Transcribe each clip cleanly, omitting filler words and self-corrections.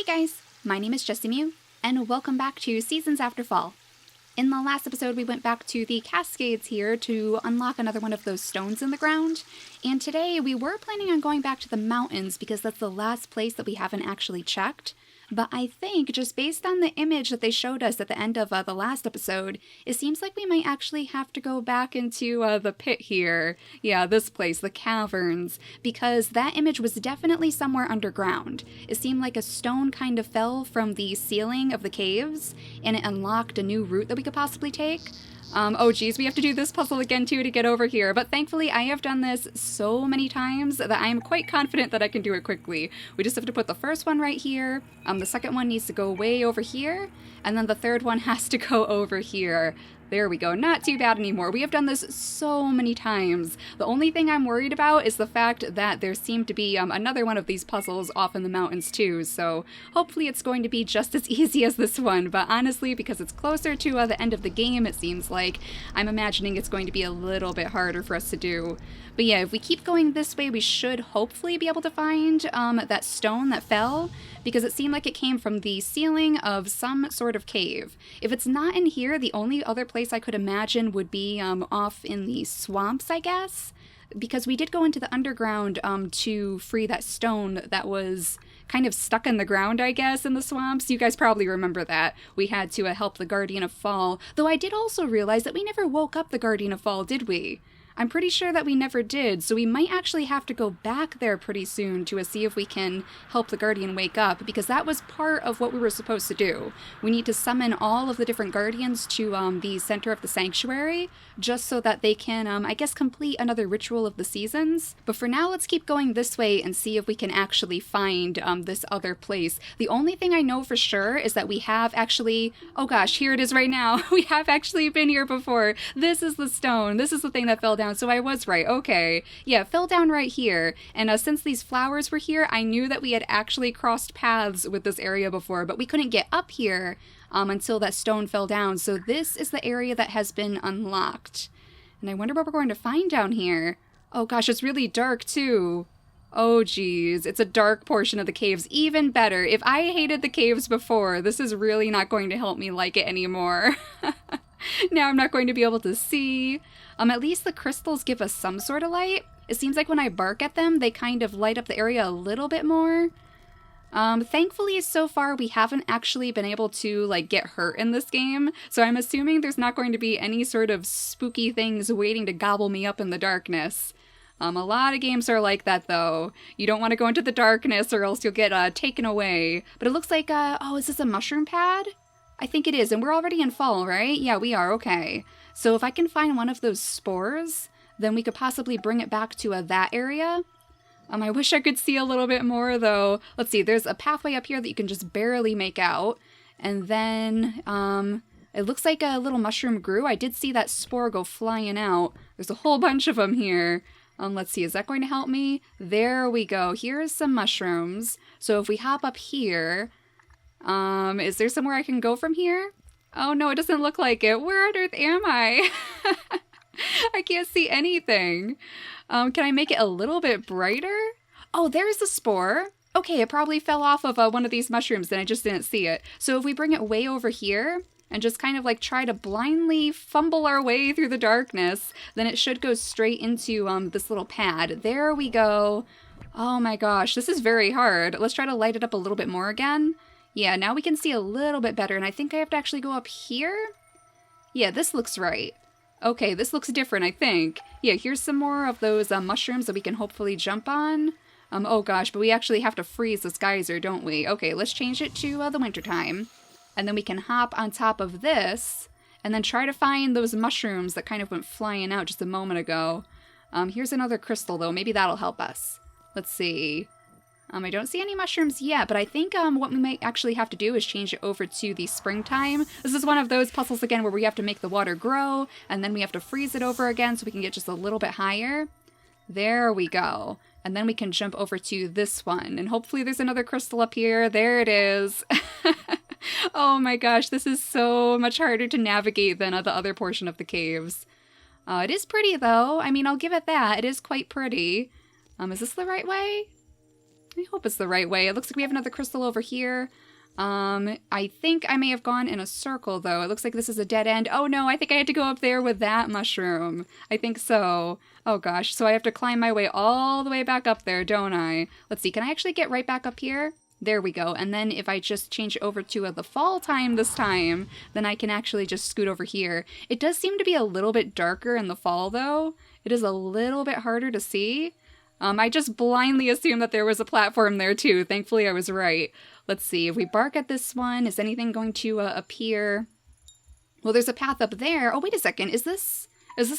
Hey guys, my name is JessiMew, and welcome back to Seasons After Fall. In the last episode, we went back to the Cascades here to unlock another one of those stones in the ground, and today we were planning on going back to the mountains because that's the last place that we haven't actually checked. But I think, just based on the image that they showed us at the end of the last episode, it seems like we might actually have to go back into the pit here. Yeah, this place, the caverns, because that image was definitely somewhere underground. It seemed like a stone kind of fell from the ceiling of the caves, and it unlocked a new route that we could possibly take. Oh geez, we have to do this puzzle again too to get over here, but thankfully I have done this so many times that I am quite confident that I can do it quickly. We just have to put the first one right here, the second one needs to go way over here, and then the third one has to go over here. There we go, not too bad anymore. We have done this so many times. The only thing I'm worried about is the fact that there seemed to be another one of these puzzles off in the mountains too, so hopefully it's going to be just as easy as this one, but honestly, because it's closer to the end of the game, it seems like, I'm imagining it's going to be a little bit harder for us to do. But yeah, if we keep going this way, we should hopefully be able to find that stone that fell, because it seemed like it came from the ceiling of some sort of cave. If it's not in here, the only other place I could imagine would be off in the swamps, I guess, because we did go into the underground to free that stone that was kind of stuck in the ground, I guess, in the swamps. You guys probably remember that. We had to help the Guardian of Fall, though I did also realize that we never woke up the Guardian of Fall, did we? I'm pretty sure that we never did, so we might actually have to go back there pretty soon to see if we can help the Guardian wake up, because that was part of what we were supposed to do. We need to summon all of the different Guardians to the center of the sanctuary, just so that they can, I guess, complete another ritual of the seasons. But for now, let's keep going this way and see if we can actually find this other place. The only thing I know for sure is that we have actually, oh gosh, here it is right now. We have actually been here before. This is the stone. This is the thing that fell down. So I was right. Okay. Yeah, it fell down right here. And since these flowers were here, I knew that we had actually crossed paths with this area before, but we couldn't get up here until that stone fell down. So this is the area that has been unlocked. And I wonder what we're going to find down here. Oh gosh, it's really dark too. Oh geez, it's a dark portion of the caves. Even better. If I hated the caves before, this is really not going to help me like it anymore. Now I'm not going to be able to see. At least the crystals give us some sort of light. It seems like when I bark at them, they kind of light up the area a little bit more. Thankfully, so far, we haven't actually been able to, get hurt in this game, so I'm assuming there's not going to be any sort of spooky things waiting to gobble me up in the darkness. A lot of games are like that, though. You don't want to go into the darkness or else you'll get taken away. But it looks like, oh, is this a mushroom pad? I think it is, and we're already in fall, right? Yeah, we are, okay. So if I can find one of those spores, then we could possibly bring it back to that area. I wish I could see a little bit more, though. Let's see, there's a pathway up here that you can just barely make out. And then, it looks like a little mushroom grew. I did see that spore go flying out. There's a whole bunch of them here. Let's see, is that going to help me? There we go. Here's some mushrooms. So if we hop up here, is there somewhere I can go from here? Oh no, it doesn't look like it. Where on earth am I? I can't see anything. Can I make it a little bit brighter? Oh, there's the spore. Okay, it probably fell off of one of these mushrooms and I just didn't see it. So if we bring it way over here and just kind of try to blindly fumble our way through the darkness, then it should go straight into this little pad. There we go. Oh my gosh, this is very hard. Let's try to light it up a little bit more again. Yeah, now we can see a little bit better, and I think I have to actually go up here? Yeah, this looks right. Okay, this looks different, I think. Yeah, here's some more of those mushrooms that we can hopefully jump on. Oh gosh, but we actually have to freeze this geyser, don't we? Okay, let's change it to the wintertime. And then we can hop on top of this, and then try to find those mushrooms that kind of went flying out just a moment ago. Here's another crystal, though. Maybe that'll help us. Let's see. I don't see any mushrooms yet, but I think what we might actually have to do is change it over to the springtime. This is one of those puzzles, again, where we have to make the water grow, and then we have to freeze it over again so we can get just a little bit higher. There we go. And then we can jump over to this one, and hopefully there's another crystal up here. There it is. Oh my gosh, this is so much harder to navigate than the other portion of the caves. It is pretty, though. I mean, I'll give it that. It is quite pretty. Is this the right way? I hope it's the right way. It looks like we have another crystal over here. I think I may have gone in a circle, though. It looks like this is a dead end. Oh, no, I think I had to go up there with that mushroom. I think so. Oh, gosh. So I have to climb my way all the way back up there, don't I? Let's see. Can I actually get right back up here? There we go. And then if I just change over to the fall time this time, then I can actually just scoot over here. It does seem to be a little bit darker in the fall, though. It is a little bit harder to see. I just blindly assumed that there was a platform there, too. Thankfully, I was right. Let's see. If we bark at this one, is anything going to appear? Well, there's a path up there. Oh, wait a second. Is this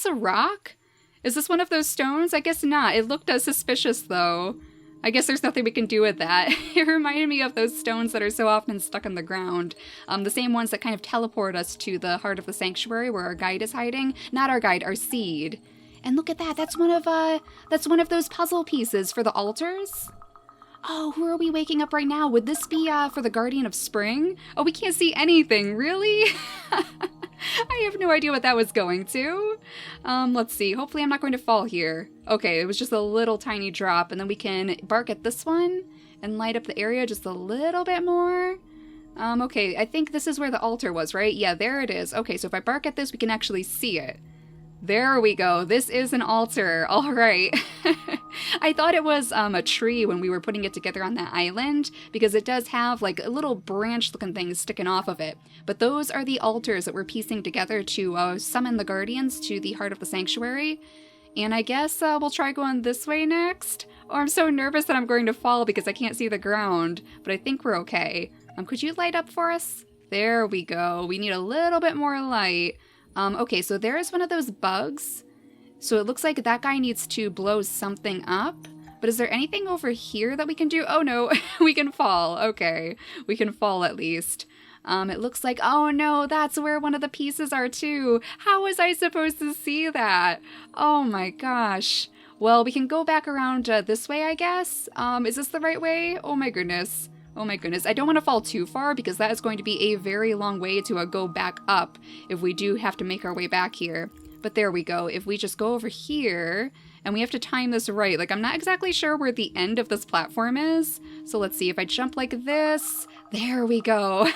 a rock? Is this one of those stones? I guess not. It looked suspicious, though. I guess there's nothing we can do with that. It reminded me of those stones that are so often stuck in the ground. The same ones that kind of teleport us to the heart of the sanctuary where our guide is hiding. Not our guide, our seed. And look at that. That's one of those puzzle pieces for the altars. Oh, who are we waking up right now? Would this be for the Guardian of Spring? Oh, we can't see anything. Really? I have no idea what that was going to. Let's see. Hopefully I'm not going to fall here. Okay, it was just a little tiny drop, and then we can bark at this one and light up the area just a little bit more. Okay, I think this is where the altar was, right? Yeah, there it is. Okay, so if I bark at this, we can actually see it. There we go. This is an altar. All right. I thought it was a tree when we were putting it together on that island, because it does have like a little branch-looking thing sticking off of it. But those are the altars that we're piecing together to summon the guardians to the heart of the sanctuary. And I guess we'll try going this way next. Oh, I'm so nervous that I'm going to fall because I can't see the ground, but I think we're okay. Could you light up for us? There we go. We need a little bit more light. Okay, so there's one of those bugs. So it looks like that guy needs to blow something up. But is there anything over here that we can do? Oh no, we can fall. Okay, we can fall at least. It looks like, oh no, that's where one of the pieces are too. How was I supposed to see that? Oh my gosh. Well, we can go back around this way, I guess. Is this the right way? Oh my goodness. Oh my goodness, I don't want to fall too far because that is going to be a very long way to go back up if we do have to make our way back here. But there we go. If we just go over here, and we have to time this right. Like, I'm not exactly sure where the end of this platform is. So let's see, if I jump like this, there we go.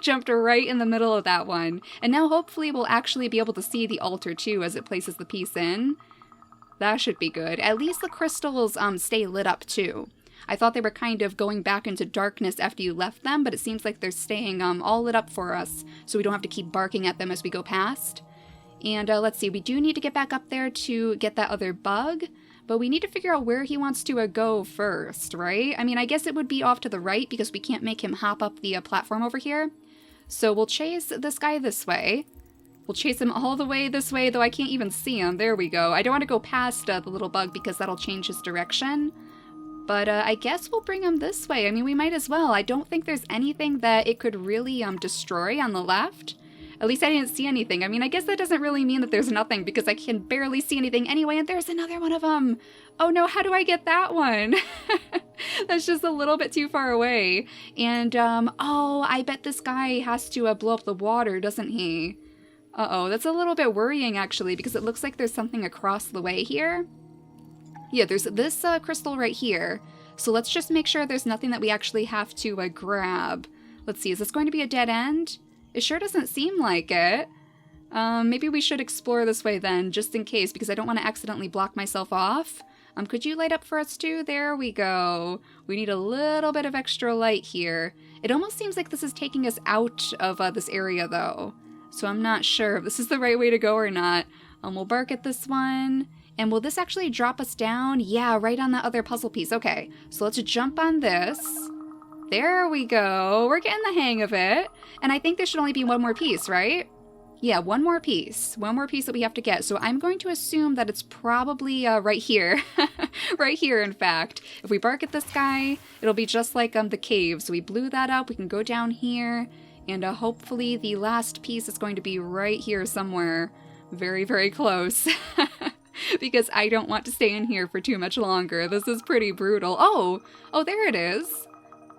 Jumped right in the middle of that one. And now hopefully we'll actually be able to see the altar too as it places the piece in. That should be good. At least the crystals stay lit up too. I thought they were kind of going back into darkness after you left them, but it seems like they're staying all lit up for us, so we don't have to keep barking at them as we go past. And let's see, we do need to get back up there to get that other bug, but we need to figure out where he wants to go first, right? I mean, I guess it would be off to the right because we can't make him hop up the platform over here. So we'll chase this guy this way. We'll chase him all the way this way, though I can't even see him. There we go. I don't want to go past the little bug because that'll change his direction. But I guess we'll bring him this way. I mean, we might as well. I don't think there's anything that it could really destroy on the left. At least I didn't see anything. I mean, I guess that doesn't really mean that there's nothing because I can barely see anything anyway, and there's another one of them. Oh no, how do I get that one? That's just a little bit too far away. And, oh, I bet this guy has to blow up the water, doesn't he? Uh-oh, that's a little bit worrying, actually, because it looks like there's something across the way here. Yeah, there's this crystal right here. So let's just make sure there's nothing that we actually have to grab. Let's see, is this going to be a dead end? It sure doesn't seem like it. Maybe we should explore this way then, just in case, because I don't want to accidentally block myself off. Could you light up for us too? There we go. We need a little bit of extra light here. It almost seems like this is taking us out of this area though. So I'm not sure if this is the right way to go or not. We'll bark at this one. And will this actually drop us down? Yeah, right on that other puzzle piece. Okay, so let's jump on this. There we go. We're getting the hang of it. And I think there should only be one more piece, right? Yeah, one more piece. One more piece that we have to get. So I'm going to assume that it's probably right here. Right here, in fact. If we bark at this guy, it'll be just like the cave. So we blew that up. We can go down here. And hopefully the last piece is going to be right here somewhere. Very, very close. Because I don't want to stay in here for too much longer. This is pretty brutal. Oh, there it is.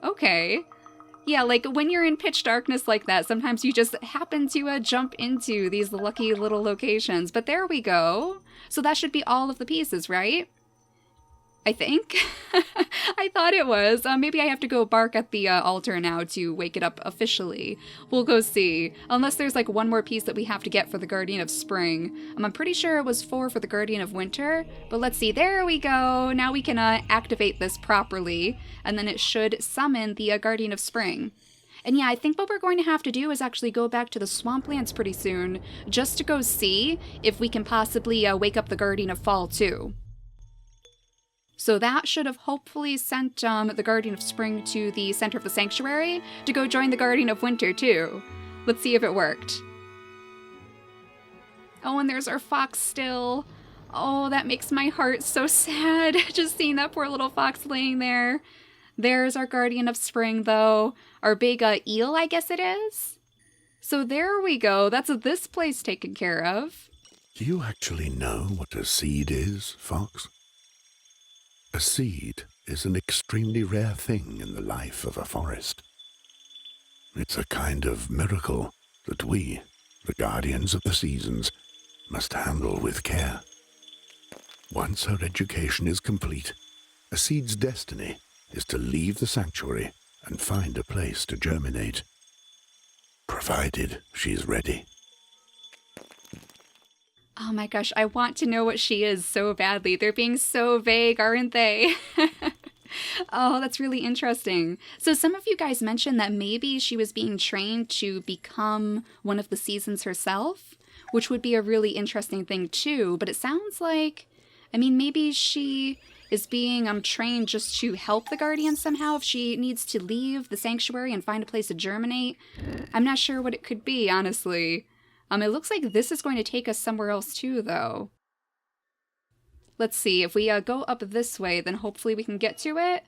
Okay. Yeah, like when you're in pitch darkness like that, sometimes you just happen to jump into these lucky little locations. But there we go. So that should be all of the pieces, right? I think. I thought it was. Maybe I have to go bark at the altar now to wake it up officially. We'll go see. Unless there's like one more piece that we have to get for the Guardian of Spring. I'm pretty sure it was 4 for the Guardian of Winter. But let's see. There we go. Now we can activate this properly. And then it should summon the Guardian of Spring. And yeah, I think what we're going to have to do is actually go back to the swamplands pretty soon. Just to go see if we can possibly wake up the Guardian of Fall too. So that should have hopefully sent the Guardian of Spring to the center of the sanctuary to go join the Guardian of Winter too. Let's see if it worked. Oh, and there's our fox still. Oh, that makes my heart so sad, just seeing that poor little fox laying there. There's our Guardian of Spring though. Our big eel, I guess it is. So there we go, that's this place taken care of. Do you actually know what a seed is, Fox? A seed is an extremely rare thing in the life of a forest. It's a kind of miracle that we, the guardians of the seasons, must handle with care. Once her education is complete, a seed's destiny is to leave the sanctuary and find a place to germinate, provided she's ready. Oh my gosh, I want to know what she is so badly. They're being so vague, aren't they? Oh, that's really interesting. So some of you guys mentioned that maybe she was being trained to become one of the seasons herself, which would be a really interesting thing too. But it sounds like, I mean, maybe she is being trained just to help the Guardian somehow if she needs to leave the sanctuary and find a place to germinate. I'm not sure what it could be, honestly. It looks like this is going to take us somewhere else too, though. Let's see, if we go up this way, then hopefully we can get to it.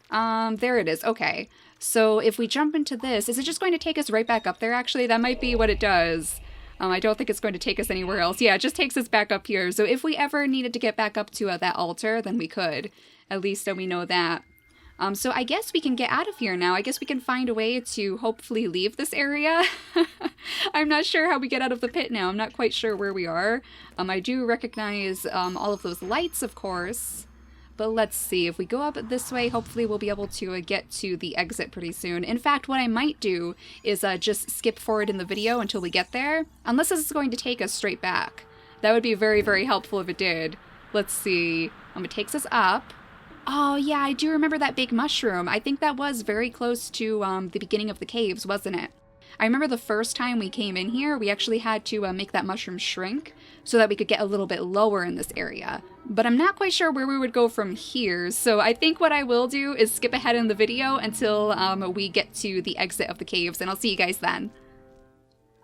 There it is, okay. So if we jump into this, is it just going to take us right back up there, actually? That might be what it does. I don't think it's going to take us anywhere else. Yeah, it just takes us back up here. So if we ever needed to get back up to that altar, then we could. At least we know that. So I guess we can get out of here now. I guess we can find a way to hopefully leave this area. I'm not sure how we get out of the pit now. I'm not quite sure where we are. I do recognize all of those lights, of course. But let's see. If we go up this way, hopefully we'll be able to get to the exit pretty soon. In fact, what I might do is just skip forward in the video until we get there. Unless this is going to take us straight back. That would be very, very helpful if it did. Let's see. It takes us up. Oh, yeah, I do remember that big mushroom. I think that was very close to the beginning of the caves, wasn't it? I remember the first time we came in here, we actually had to make that mushroom shrink so that we could get a little bit lower in this area. But I'm not quite sure where we would go from here, so I think what I will do is skip ahead in the video until we get to the exit of the caves, and I'll see you guys then.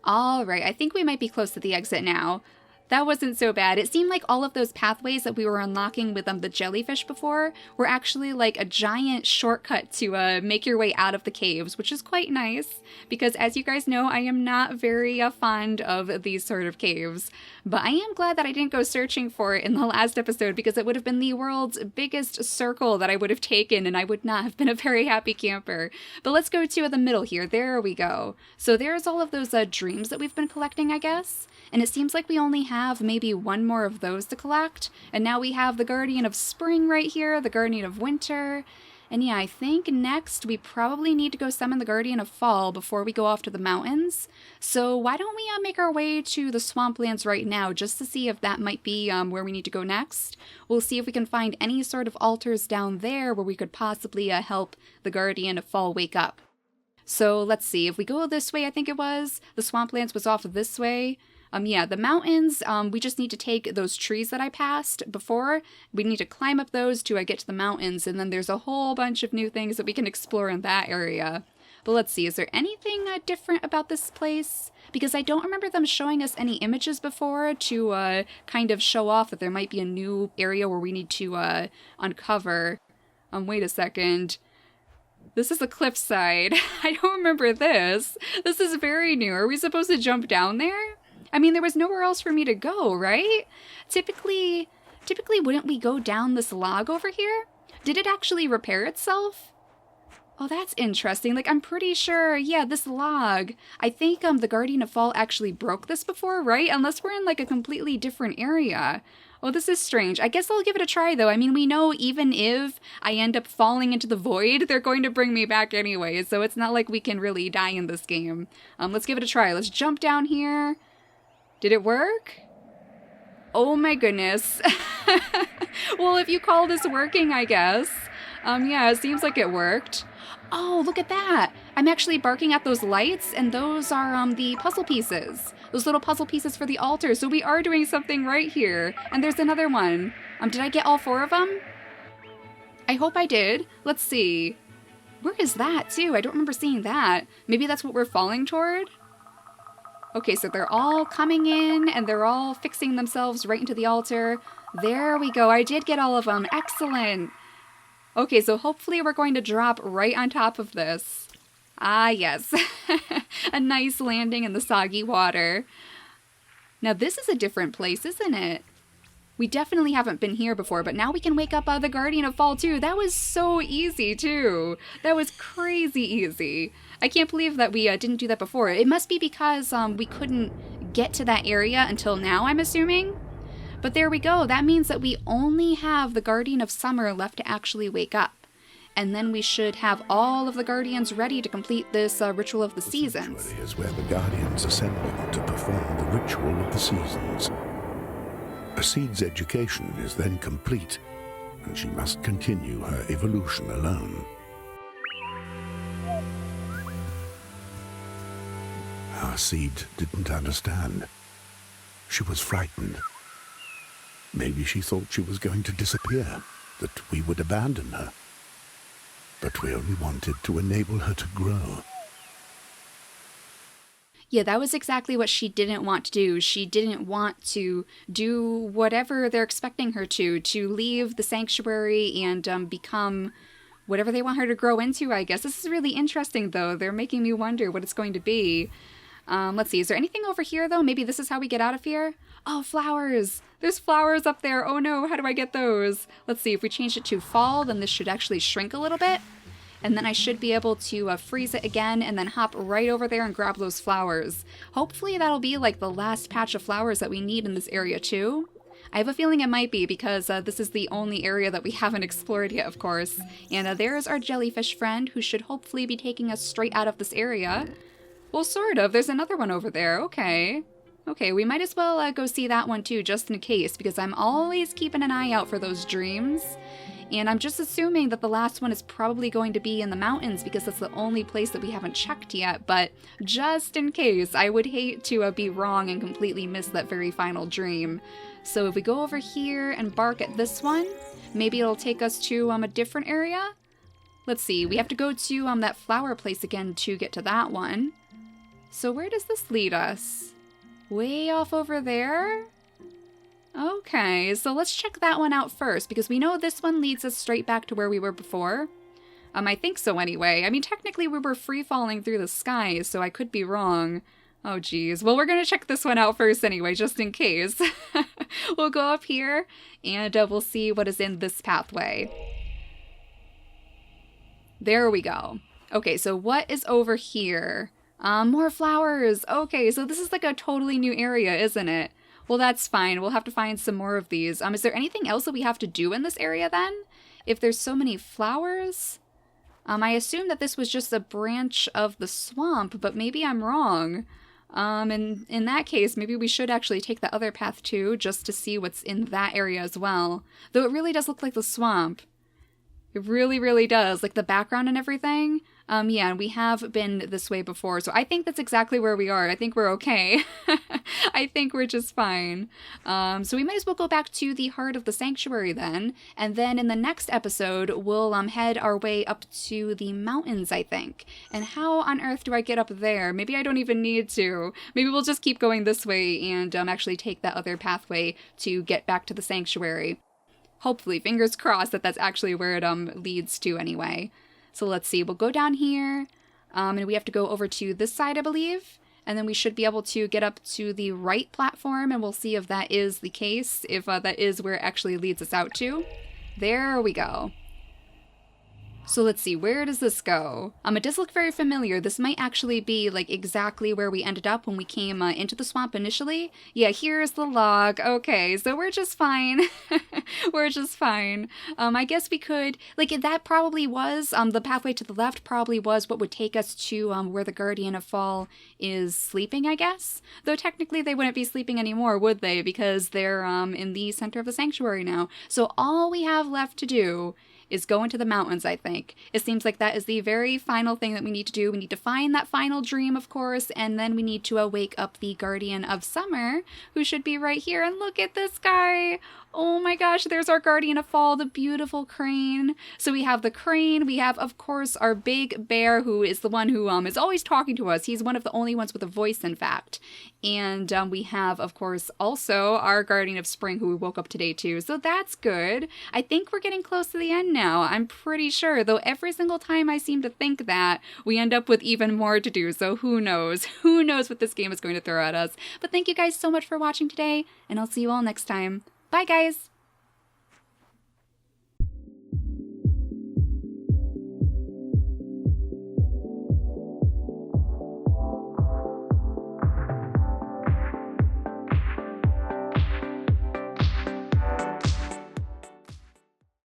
Alright, I think we might be close to the exit now. That wasn't so bad. It seemed like all of those pathways that we were unlocking with the jellyfish before were actually like a giant shortcut to make your way out of the caves, which is quite nice because as you guys know, I am not very fond of these sort of caves. But I am glad that I didn't go searching for it in the last episode because it would have been the world's biggest circle that I would have taken and I would not have been a very happy camper. But let's go to the middle here. There we go. So there's all of those dreams that we've been collecting, I guess. And it seems like we only have maybe one more of those to collect. And now we have the Guardian of Spring right here, the Guardian of Winter. And yeah, I think next we probably need to go summon the Guardian of Fall before we go off to the mountains. So why don't we make our way to the swamplands right now just to see if that might be where we need to go next. We'll see if we can find any sort of altars down there where we could possibly help the Guardian of Fall wake up. So let's see, if we go this way, I think it was, the swamplands was off this way. Yeah, the mountains, we just need to take those trees that I passed before. We need to climb up those to get to the mountains, and then there's a whole bunch of new things that we can explore in that area. But let's see, is there anything different about this place? Because I don't remember them showing us any images before to kind of show off that there might be a new area where we need to uncover. Wait a second. This is a cliffside. I don't remember this. This is very new. Are we supposed to jump down there? I mean, there was nowhere else for me to go, right? Typically, wouldn't we go down this log over here? Did it actually repair itself? Oh, that's interesting. Like, I'm pretty sure, yeah, this log. I think the Guardian of Fall actually broke this before, right? Unless we're in, like, a completely different area. Oh, this is strange. I guess I'll give it a try, though. I mean, we know even if I end up falling into the void, they're going to bring me back anyway, so it's not like we can really die in this game. Let's give it a try. Let's jump down here. Did it work? Oh my goodness. Well, if you call this working, I guess. Yeah, it seems like it worked. Oh, look at that. I'm actually barking at those lights, and those are the puzzle pieces. Those little puzzle pieces for the altar. So we are doing something right here. And there's another one. Did I get all 4 of them? I hope I did. Let's see. Where is that, too? I don't remember seeing that. Maybe that's what we're falling toward? Okay, so they're all coming in, and they're all fixing themselves right into the altar. There we go. I did get all of them. Excellent. Okay, so hopefully we're going to drop right on top of this. Ah, yes. A nice landing in the soggy water. Now this is a different place, isn't it? We definitely haven't been here before, but now we can wake up the Guardian of Fall too. That was so easy too. That was crazy easy. I can't believe that we didn't do that before. It must be because we couldn't get to that area until now, I'm assuming. But there we go. That means that we only have the Guardian of Summer left to actually wake up. And then we should have all of the Guardians ready to complete this Ritual of the Seasons. The sanctuary is where the Guardians assemble to perform the Ritual of the Seasons. A seed's education is then complete, and she must continue her evolution alone. Our seed didn't understand. She was frightened. Maybe she thought she was going to disappear, that we would abandon her. But we only wanted to enable her to grow. Yeah, that was exactly what she didn't want to do. She didn't want to do whatever they're expecting her to leave the sanctuary and become whatever they want her to grow into, I guess. This is really interesting, though. They're making me wonder what it's going to be. Let's see, is there anything over here, though? Maybe this is how we get out of here? Oh, flowers! There's flowers up there! Oh no, how do I get those? Let's see, if we change it to fall, then this should actually shrink a little bit. And then I should be able to freeze it again and then hop right over there and grab those flowers. Hopefully that'll be like the last patch of flowers that we need in this area too. I have a feeling it might be because this is the only area that we haven't explored yet, of course. And there's our jellyfish friend who should hopefully be taking us straight out of this area. Well, sort of. There's another one over there. Okay. Okay, we might as well go see that one too, just in case, because I'm always keeping an eye out for those dreams. And I'm just assuming that the last one is probably going to be in the mountains because that's the only place that we haven't checked yet, but just in case, I would hate to be wrong and completely miss that very final dream. So if we go over here and bark at this one, maybe it'll take us to a different area? Let's see, we have to go to that flower place again to get to that one. So where does this lead us? Way off over there? Okay, so let's check that one out first, because we know this one leads us straight back to where we were before. I think so anyway. I mean, technically we were free-falling through the sky, so I could be wrong. Oh geez. Well, we're gonna check this one out first anyway, just in case. We'll go up here, and we'll see what is in this pathway. There we go. Okay, so what is over here? More flowers. Okay, so this is like a totally new area, isn't it? Well, that's fine. We'll have to find some more of these. Is there anything else that we have to do in this area then? If there's so many flowers? I assume that this was just a branch of the swamp, but maybe I'm wrong. And in that case, maybe we should actually take the other path too, just to see what's in that area as well. Though it really does look like the swamp. It really, really does. Like the background and everything. Yeah, we have been this way before, so I think that's exactly where we are. I think we're okay. I think we're just fine. So we might as well go back to the heart of the sanctuary then, and then in the next episode, we'll head our way up to the mountains, I think. And how on earth do I get up there? Maybe I don't even need to. Maybe we'll just keep going this way and actually take that other pathway to get back to the sanctuary. Hopefully, fingers crossed that that's actually where it leads to anyway. So let's see, we'll go down here, and we have to go over to this side, I believe, and then we should be able to get up to the right platform, and we'll see if that is the case, if that is where it actually leads us out to. There we go. So let's see, where does this go? It does look very familiar. This might actually be like exactly where we ended up when we came into the swamp initially. Yeah, here's the log. Okay, so we're just fine. We're just fine. I guess we could, like, that probably was, the pathway to the left probably was what would take us to where the Guardian of Fall is sleeping, I guess. Though technically they wouldn't be sleeping anymore, would they? Because they're in the center of the sanctuary now. So all we have left to do is go into the mountains, I think. It seems like that is the very final thing that we need to do. We need to find that final dream, of course, and then we need to wake up the Guardian of Summer, who should be right here. And look at this guy! Oh my gosh, there's our Guardian of Fall, the beautiful crane. So we have the crane, we have, of course, our big bear, who is the one who is always talking to us. He's one of the only ones with a voice, in fact. And we have, of course, also our Guardian of Spring, who we woke up today too. So that's good. I think we're getting close to the end now. I'm pretty sure, though every single time I seem to think that, we end up with even more to do. So who knows? Who knows what this game is going to throw at us? But thank you guys so much for watching today, and I'll see you all next time. Bye, guys!